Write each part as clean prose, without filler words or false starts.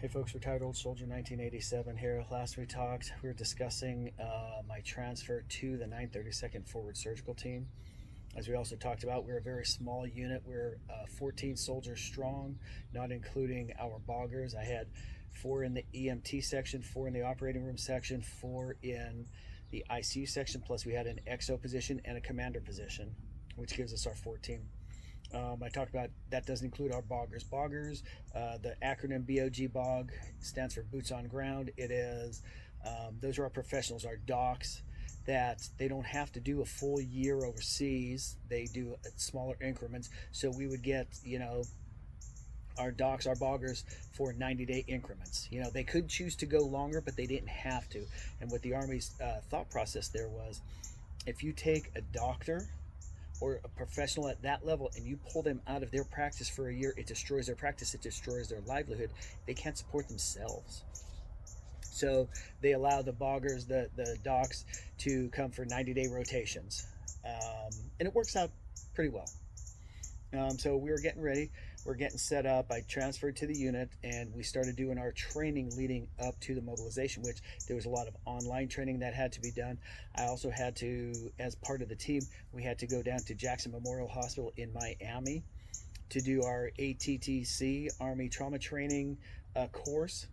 Hey folks, retired old soldier 1987 here. Last we talked, we were discussing my transfer to the 932nd Forward Surgical Team. As we also talked about, we're a very small unit. We're 14 soldiers strong, not including our boggers. I had 4 in the EMT section, 4 in the operating room section, 4 in the ICU section, plus we had an XO position and a commander position, which gives us our 14. I talked about that doesn't include our boggers. Boggers, the acronym BOG BOG stands for boots on ground. It is those are our professionals, our docs, that they don't have to do a full year overseas. They do smaller increments. So we would get, our docs, our boggers for 90-day increments. They could choose to go longer, but they didn't have to. And what the Army's thought process there was, if you take a doctor or a professional at that level and you pull them out of their practice for a year, it destroys their practice, it destroys their livelihood. They can't support themselves. So they allow the boggers, the docs, to come for 90-day rotations. And it works out pretty well. So we were getting ready, we're getting set up. I transferred to the unit and we started doing our training leading up to the mobilization, which there was a lot of online training that had to be done. I also had to, as part of the team, we had to go down to Jackson Memorial Hospital in Miami to do our ATTC, Army Trauma Training course,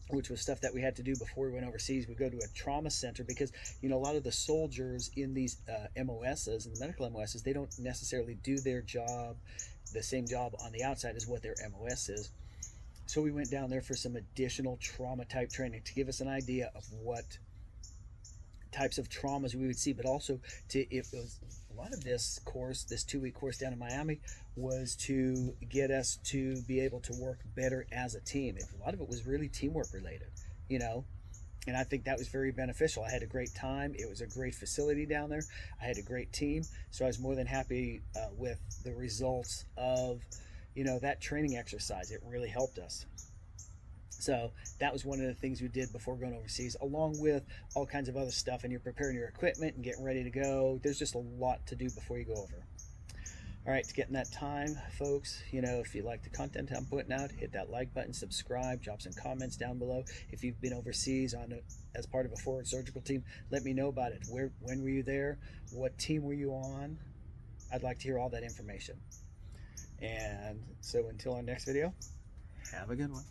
which was stuff that we had to do before we went overseas. We go to a trauma center because, a lot of the soldiers in these MOSs and the medical MOSs, they don't necessarily do their job, the same job on the outside as what their MOS is. So we went down there for some additional trauma type training to give us an idea of what types of traumas we would see, but also if it was a lot of this course, this 2-week course down in Miami, was to get us to be able to work better as a team. A lot of it was really teamwork related, and I think that was very beneficial. I had a great time. It was a great facility down there. I had a great team, so I was more than happy with the results of that training exercise. It really helped us. So that was one of the things we did before going overseas, along with all kinds of other stuff. And you're preparing your equipment and getting ready to go. There's just a lot to do before you go over. All right, to get in that time, folks, if you like the content I'm putting out, hit that like button, subscribe, drop some comments down below. If you've been overseas as part of a forward surgical team, let me know about it. When were you there? What team were you on? I'd like to hear all that information. And so until our next video, have a good one.